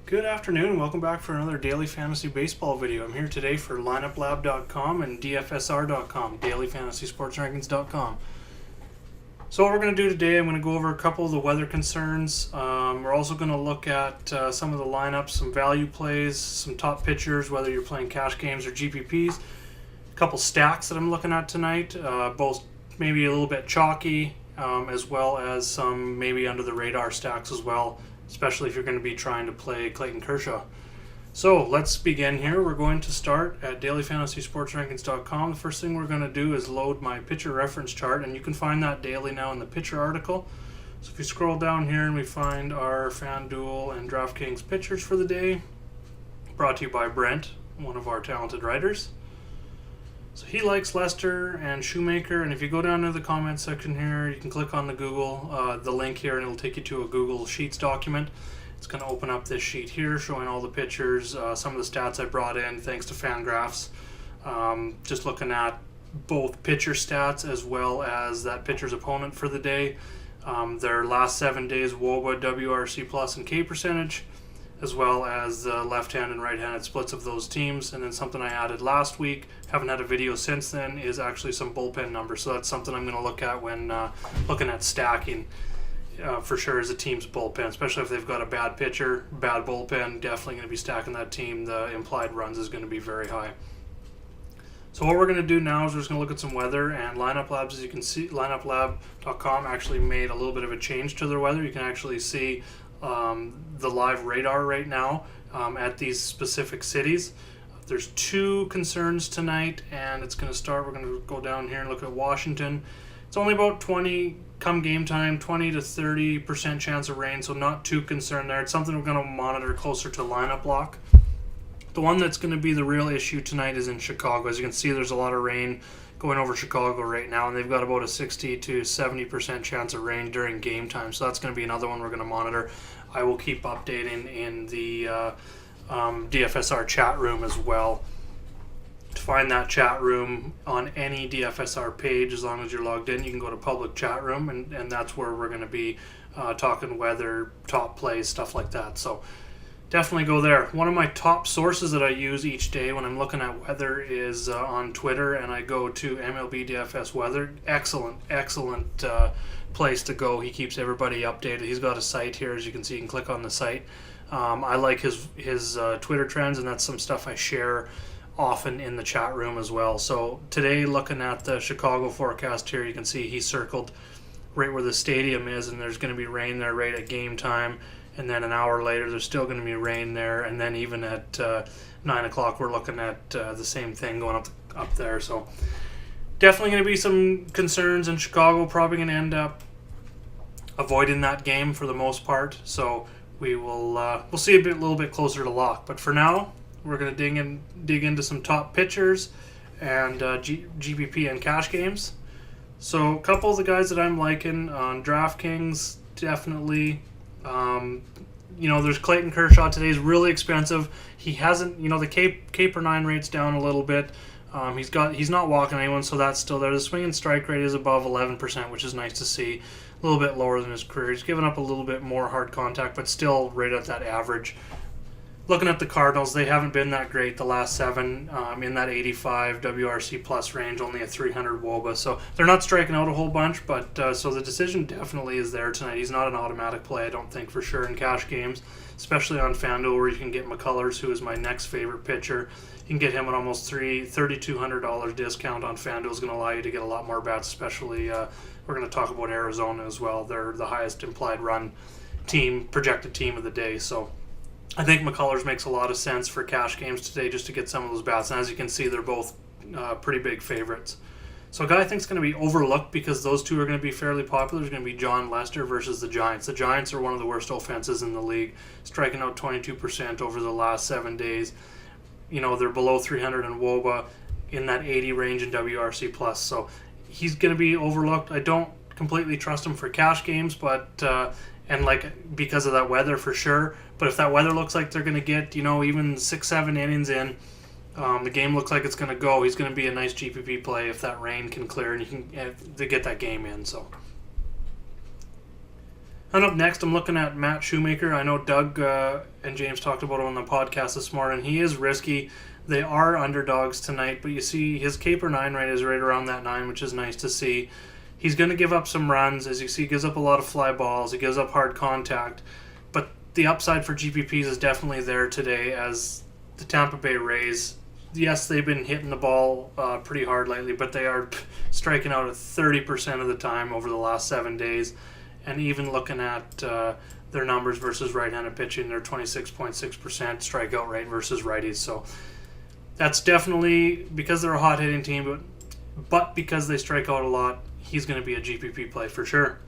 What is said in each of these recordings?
Good afternoon. Welcome back for another daily fantasy baseball video. I'm here today for lineuplab.com and dfsr.com, dailyfantasysportsrankings.com. So what we're going to do today, I'm going to go over a couple of the weather concerns. We're also going to look at some of the lineups, some value plays, some top pitchers, whether you're playing cash games or GPPs. A couple stacks that I'm looking at tonight, both maybe a little bit chalky, as well as some maybe under the radar stacks as well, especially if you're going to be trying to play Clayton Kershaw. So let's begin here. We're going to start at dailyfantasysportsrankings.com. The first thing we're going to do is load my pitcher reference chart, and you can find that daily now in the pitcher article. So if you scroll down here and we find our FanDuel and DraftKings pitchers for the day, brought to you by Brent, one of our talented writers. So he likes Lester and Shoemaker, and if you go down to the comment section here, you can click on the link here, and it'll take you to a Google Sheets document. It's going to open up this sheet here showing all the pitchers, some of the stats I brought in thanks to Fangraphs. Just looking at both pitcher stats as well as that pitcher's opponent for the day. Their last 7 days WOBA, WRC plus, and K percentage, as well as the left-handed and right-handed splits of those teams. And then something I added last week, haven't had a video since then, is actually some bullpen numbers. So that's something I'm going to look at when looking at stacking for sure as a team's bullpen, especially if they've got a bad pitcher, bad bullpen, definitely going to be stacking that team. The implied runs is going to be very high. So what we're going to do now is we're just going to look at some weather, and Lineup Labs, as you can see, lineuplab.com actually made a little bit of a change to their weather. You can actually see the live radar right now at these specific cities. There's two concerns tonight, and it's going to start. We're going to go down here and look at Washington. It's only about 20 come game time, 20 to 30% chance of rain, so not too concerned there. It's something we're going to monitor closer to lineup lock. The one that's going to be the real issue tonight is in Chicago. As you can see, there's a lot of rain going over Chicago right now, and they've got about a 60 to 70% chance of rain during game time. So that's going to be another one we're going to monitor. I will keep updating in the DFSR chat room as well. To find that chat room on any DFSR page, as long as you're logged in, you can go to public chat room, and that's where we're going to be talking weather, top plays, stuff like that. So definitely go there. One of my top sources that I use each day when I'm looking at weather is on Twitter, and I go to MLB DFS Weather. Excellent place to go. He keeps everybody updated. He's got a site here, as you can see. You can click on the site. I like his Twitter trends, and that's some stuff I share often in the chat room as well. So today, looking at the Chicago forecast here, you can see he circled right where the stadium is, and there's going to be rain there right at game time. And then an hour later, there's still going to be rain there. And then even at 9 o'clock, we're looking at the same thing going up there. So definitely going to be some concerns in Chicago. Probably going to end up avoiding that game for the most part. So we'll see a little bit closer to lock. But for now, we're going to dig into some top pitchers and GPP and cash games. So a couple of the guys that I'm liking on DraftKings, definitely. There's Clayton Kershaw. Today's really expensive. He hasn't, the K per 9 rate's down a little bit. He's not walking anyone, so that's still there. The swing and strike rate is above 11%, which is nice to see. A little bit lower than his career. He's given up a little bit more hard contact, but still right at that average. Looking at the Cardinals, they haven't been that great the last 7, in that 85 WRC plus range, only a 300 WOBA. So they're not striking out a whole bunch, but so the decision definitely is there tonight. He's not an automatic play, I don't think, for sure in cash games, especially on FanDuel, where you can get McCullers, who is my next favorite pitcher. You can get him at almost $3,200 discount on FanDuel. Is going to allow you to get a lot more bats, especially we're going to talk about Arizona as well. They're the highest implied run team, projected team of the day. So I think McCullers makes a lot of sense for cash games today just to get some of those bats. And as you can see, they're both pretty big favorites. So a guy I think is going to be overlooked because those two are going to be fairly popular is going to be John Lester versus the Giants. The Giants are one of the worst offenses in the league, striking out 22% over the last 7 days. They're below 300 in WOBA, in that 80 range in WRC+. So he's going to be overlooked. I don't completely trust him for cash games, but because of that weather for sure. But if that weather looks like they're going to get, even 6-7 innings in, the game looks like it's going to go, he's going to be a nice GPP play if that rain can clear and you can get that game in. So And up next, I'm looking at Matt Shoemaker. I know Doug and James talked about him on the podcast this morning. He is risky. They are underdogs tonight, but you see his K/9 rate is right around that 9, which is nice to see. He's going to give up some runs. As you see, he gives up a lot of fly balls. He gives up hard contact. But the upside for GPPs is definitely there today as the Tampa Bay Rays, yes, they've been hitting the ball pretty hard lately, but they are striking out at 30% of the time over the last 7 days. And even looking at their numbers versus right-handed pitching, they're 26.6% strikeout rate versus righties. So that's definitely because they're a hot-hitting team, but because they strike out a lot, he's going to be a GPP play for sure.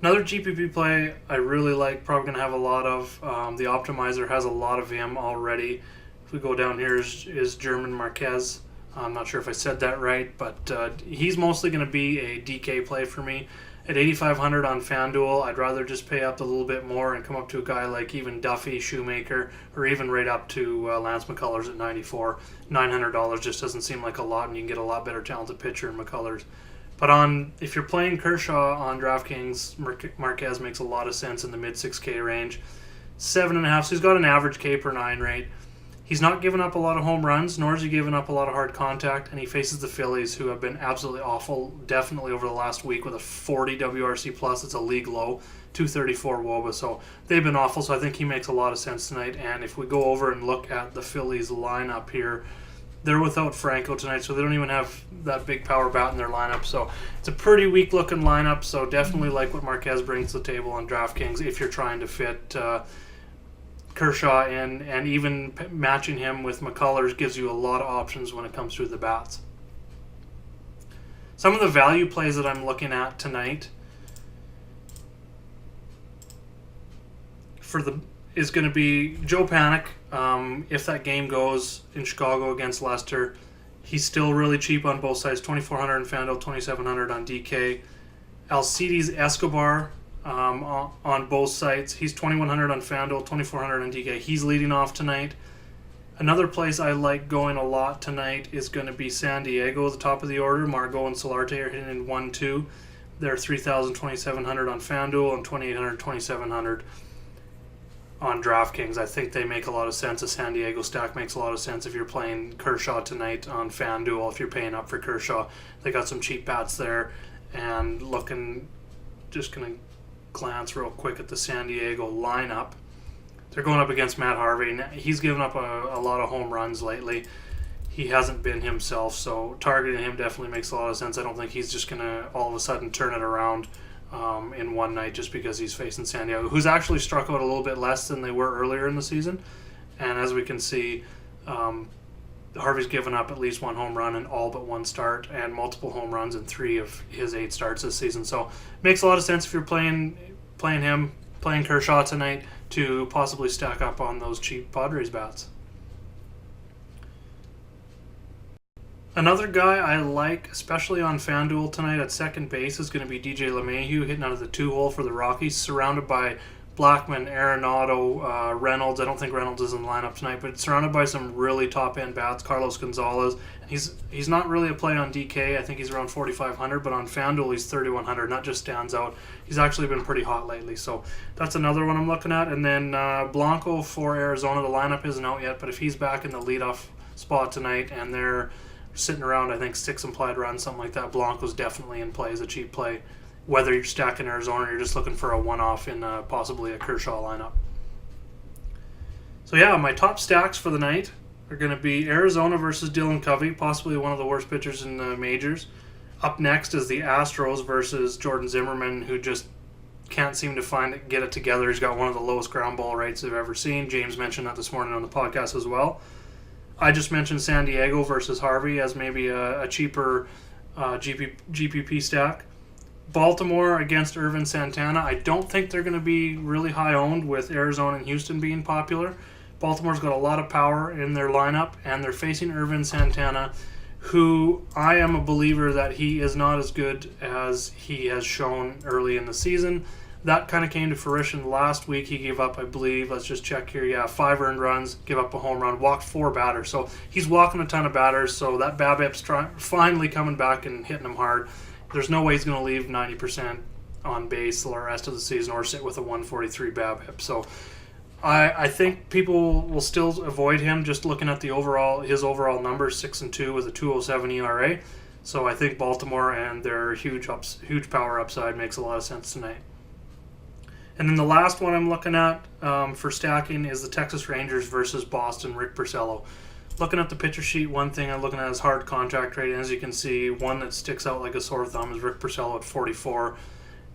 Another GPP play I really like, probably going to have a lot of. The Optimizer has a lot of him already. If we go down here is German Marquez. I'm not sure if I said that right, but he's mostly going to be a DK play for me. At 8,500 on FanDuel, I'd rather just pay up a little bit more and come up to a guy like even Duffy, Shoemaker, or even right up to Lance McCullers at 94. $900 just doesn't seem like a lot, and you can get a lot better talented pitcher in McCullers. But if you're playing Kershaw on DraftKings, Marquez makes a lot of sense in the mid 6K range. 7.5, so he's got an average K/9 rate. He's not giving up a lot of home runs, nor is he giving up a lot of hard contact, and he faces the Phillies, who have been absolutely awful, definitely over the last week with a 40 WRC+. It's a league low, 234 WOBA, so they've been awful, so I think he makes a lot of sense tonight. And if we go over and look at the Phillies lineup here, they're without Franco tonight, so they don't even have that big power bat in their lineup. So it's a pretty weak-looking lineup, so definitely like what Marquez brings to the table on DraftKings if you're trying to fit Kershaw in, and even matching him with McCullers gives you a lot of options when it comes through the bats. Some of the value plays that I'm looking at tonight is going to be Joe Panic. If that game goes in Chicago against Leicester, he's still really cheap on both sides. 2,400 on FanDuel, 2,700 on DK. Alcides Escobar on both sites. He's 2,100 on FanDuel, 2,400 on DK. He's leading off tonight. Another place I like going a lot tonight is going to be San Diego, the top of the order. Margot and Solarte are hitting in 1-2. They're 3,000, 2,700 on FanDuel and 2,800, 2,700 on DraftKings. I think they make a lot of sense. A San Diego stack makes a lot of sense if you're playing Kershaw tonight on FanDuel. If you're paying up for Kershaw, they got some cheap bats there. And just going to glance real quick at the San Diego lineup. They're going up against Matt Harvey. He's given up a lot of home runs lately. He hasn't been himself, so targeting him definitely makes a lot of sense. I don't think he's just going to all of a sudden turn it around in one night just because he's facing San Diego, who's actually struck out a little bit less than they were earlier in the season. And as we can see, Harvey's given up at least one home run in all but one start and multiple home runs in 3 of his 8 starts this season. So it makes a lot of sense if you're playing Kershaw tonight to possibly stack up on those cheap Padres bats. Another guy I like, especially on FanDuel tonight at second base, is going to be DJ LeMahieu hitting out of the 2-hole for the Rockies, surrounded by Blackmon, Arenado, Reynolds. I don't think Reynolds is in the lineup tonight, but surrounded by some really top-end bats. Carlos Gonzalez. He's not really a play on DK. I think he's around 4,500, but on FanDuel he's 3,100. Not just stands out. He's actually been pretty hot lately, so that's another one I'm looking at. And then Blanco for Arizona. The lineup isn't out yet, but if he's back in the leadoff spot tonight and they're sitting around, I think 6 implied runs, something like that, Blanco's definitely in play as a cheap play, whether you're stacking Arizona or you're just looking for a one-off in possibly a Kershaw lineup. So yeah, my top stacks for the night are going to be Arizona versus Dylan Covey, possibly one of the worst pitchers in the majors. Up next is the Astros versus Jordan Zimmerman, who just can't seem to get it together. He's got one of the lowest ground ball rates I've ever seen. James mentioned that this morning on the podcast as well. I just mentioned San Diego versus Harvey as maybe a cheaper GPP stack. Baltimore against Irvin Santana. I don't think they're going to be really high owned with Arizona and Houston being popular. Baltimore's got a lot of power in their lineup, and they're facing Irvin Santana, who I am a believer that he is not as good as he has shown early in the season. That kind of came to fruition last week. He gave up, I believe, let's just check here, 5 earned runs, give up a home run, walked 4 batters. So he's walking a ton of batters, so that BABIP's finally coming back and hitting him hard. there's no way he's going to leave 90% on base the rest of the season or sit with a 143 BABIP. So I think people will still avoid him just looking at his overall numbers, 6-2 with a 2.07 ERA. So I think Baltimore and their huge power upside makes a lot of sense tonight. And then the last one I'm looking at for stacking is the Texas Rangers versus Boston, Rick Porcello. Looking at the pitcher sheet, one thing I'm looking at is hard contact rate. And as you can see, one that sticks out like a sore thumb is Rick Porcello at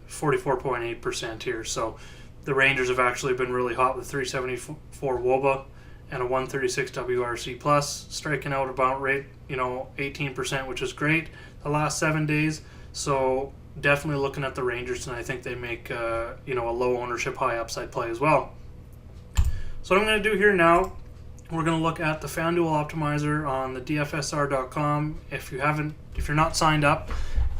44.8% here. So the Rangers have actually been really hot with 374 WOBA and a 136 WRC plus, striking out about rate, 18%, which is great the last 7 days. So definitely looking at the Rangers, and I think they make a low ownership, high upside play as well. So what I'm going to do here now, we're going to look at the FanDuel Optimizer on the DFSR.com. If you're not signed up,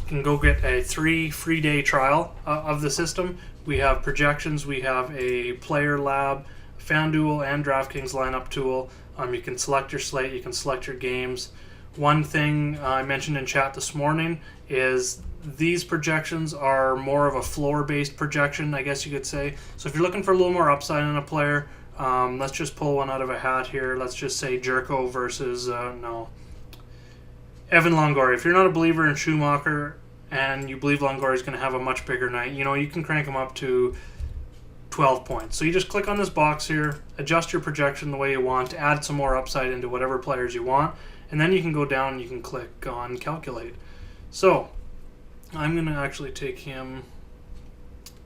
you can go get a 3 free day trial of the system. We have projections, we have a player lab, FanDuel and DraftKings lineup tool. You can select your slate, you can select your games. One thing I mentioned in chat this morning is these projections are more of a floor-based projection, I guess you could say. So if you're looking for a little more upside in a player, let's just pull one out of a hat here. Let's just say Jerko versus, Evan Longoria. If you're not a believer in Schumacher and you believe Longoria is going to have a much bigger night, you can crank him up to 12 points. So you just click on this box here, adjust your projection the way you want, add some more upside into whatever players you want, and then you can go down and you can click on calculate. So I'm going to actually take him,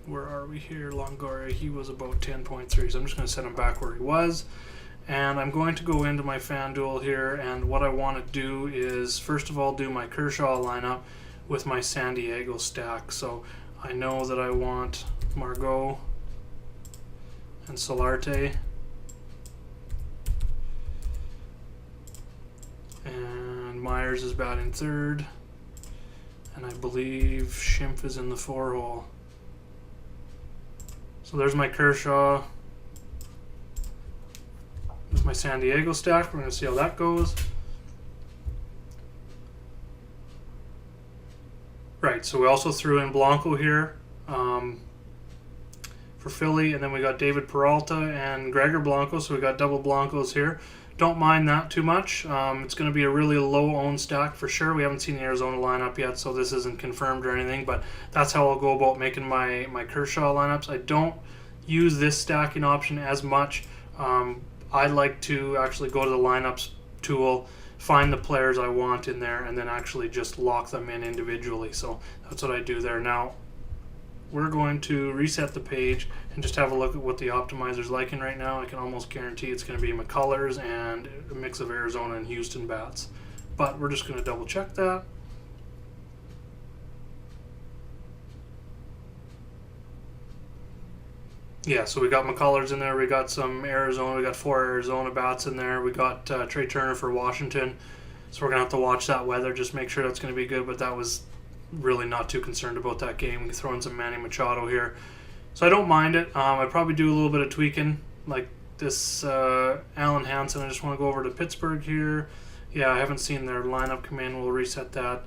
where are we here, Longoria, he was about 10.3, so I'm just going to set him back where he was. And I'm going to go into my FanDuel here, and what I want to do is, first of all, do my Kershaw lineup with my San Diego stack. So I know that I want Margot and Solarte, and Myers is batting third, and I believe Schimpf is in the 4 hole. So there's my Kershaw with my San Diego stack. We're going to see how that goes. Right, so we also threw in Blanco here for Philly, and then we got David Peralta and Gregor Blanco, so we got double Blancos here. Don't mind that too much. It's going to be a really low-owned stack for sure. We haven't seen the Arizona lineup yet, so this isn't confirmed or anything, but that's how I'll go about making my Kershaw lineups. I don't use this stacking option as much. I like to actually go to the lineups tool, find the players I want in there, and then actually just lock them in individually. So that's what I do there. Now, we're going to reset the page and just have a look at what the optimizer's liking right now. I can almost guarantee it's going to be McCullers and a mix of Arizona and Houston bats. But we're just going to double check that. Yeah, so we got McCullers in there. We got some Arizona. We got 4 Arizona bats in there. We got Trey Turner for Washington. So we're going to have to watch that weather, just make sure that's going to be good. But that was really not too concerned about that game. We can throw in some Manny Machado here. So I don't mind it. I'd probably do a little bit of tweaking, like this Alan Hansen. I just want to go over to Pittsburgh here. Yeah, I haven't seen their lineup come in. We'll reset that.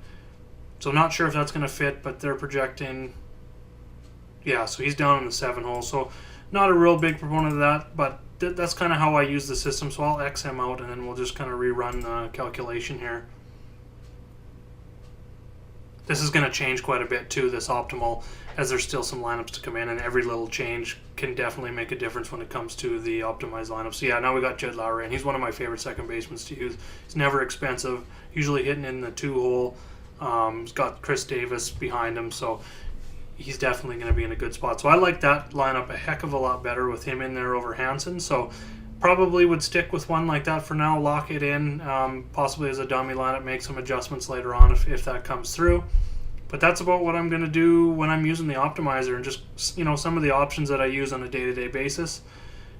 So not sure if that's going to fit, but they're projecting. Yeah, so he's down in the 7 hole. So not a real big proponent of that, but that's kind of how I use the system. So I'll X him out, and then we'll just kind of rerun the calculation here. This is going to change quite a bit too, this optimal, as there's still some lineups to come in, and every little change can definitely make a difference when it comes to the optimized lineup. So yeah, now we got Jed Lowry, and he's one of my favorite second basemen to use. He's never expensive, usually hitting in the 2 hole. He's got Chris Davis behind him, so he's definitely going to be in a good spot. So I like that lineup a heck of a lot better with him in there over Hansen. So probably would stick with one like that for now, lock it in, possibly as a dummy lineup, make some adjustments later on if that comes through. But that's about what I'm going to do when I'm using the optimizer, and just, some of the options that I use on a day-to-day basis.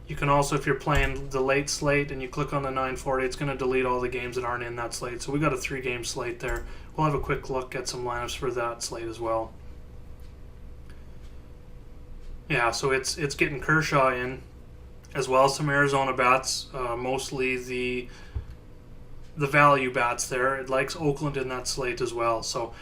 You can also, if you're playing the late slate and you click on the 940, it's going to delete all the games that aren't in that slate. So we got a 3-game slate there. We'll have a quick look at some lineups for that slate as well. Yeah, so it's getting Kershaw in, as well as some Arizona bats, mostly the value bats there. It likes Oakland in that slate as well. So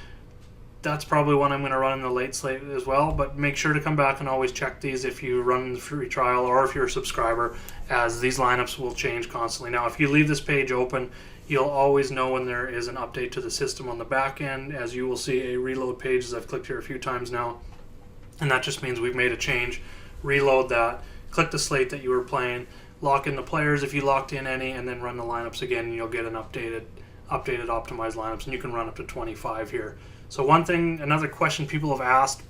that's probably one I'm going to run in the late slate as well. But make sure to come back and always check these if you run the free trial or if you're a subscriber, as these lineups will change constantly. Now, if you leave this page open, you'll always know when there is an update to the system on the back end, as you will see a reload page, as I've clicked here a few times now. And that just means we've made a change. Reload that, click the slate that you were playing, lock in the players if you locked in any, and then run the lineups again, and you'll get an updated optimized lineups, and you can run up to 25 here. So another question people have asked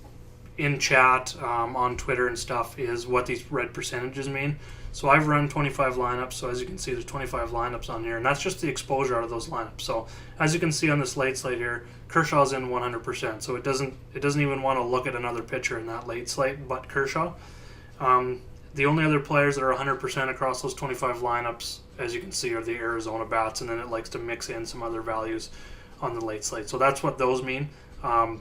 in chat, on Twitter and stuff, is what these red percentages mean. So I've run 25 lineups, so as you can see there's 25 lineups on here, and that's just the exposure out of those lineups. So as you can see on this late slate here, Kershaw's in 100%, so it doesn't even want to look at another pitcher in that late slate but Kershaw. The only other players that are 100% across those 25 lineups, as you can see, are the Arizona bats, and then it likes to mix in some other values on the late slate. So that's what those mean.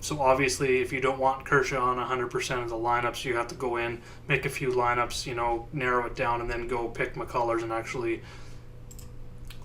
So obviously, if you don't want Kershaw on 100% of the lineups, you have to go in, make a few lineups, narrow it down, and then go pick McCullers and actually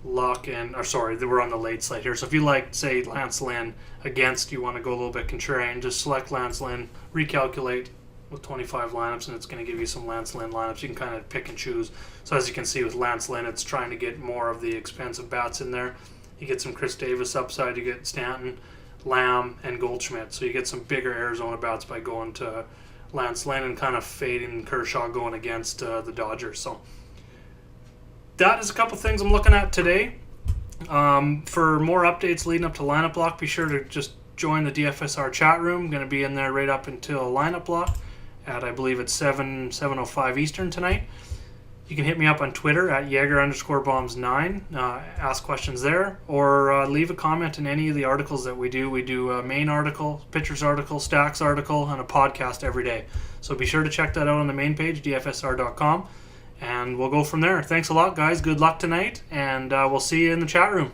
lock in. Or sorry, we're on the late slate here. So if you like, say, Lance Lynn against, you want to go a little bit contrarian, just select Lance Lynn, recalculate with 25 lineups, and it's going to give you some Lance Lynn lineups. You can kind of pick and choose. So as you can see with Lance Lynn, it's trying to get more of the expensive bats in there. You get some Chris Davis upside, you get Stanton, Lamb, and Goldschmidt. So you get some bigger Arizona bats by going to Lance Lynn and kind of fading Kershaw going against the Dodgers. So that is a couple things I'm looking at today. For more updates leading up to lineup block, be sure to just join the DFSR chat room. I'm going to be in there right up until lineup block at, I believe it's 7:05 Eastern tonight. You can hit me up on Twitter at Jaeger_bombs9, ask questions there, or leave a comment in any of the articles that we do. We do a main article, pitchers article, stacks article, and a podcast every day. So be sure to check that out on the main page, dfsr.com, and we'll go from there. Thanks a lot, guys. Good luck tonight, and we'll see you in the chat room.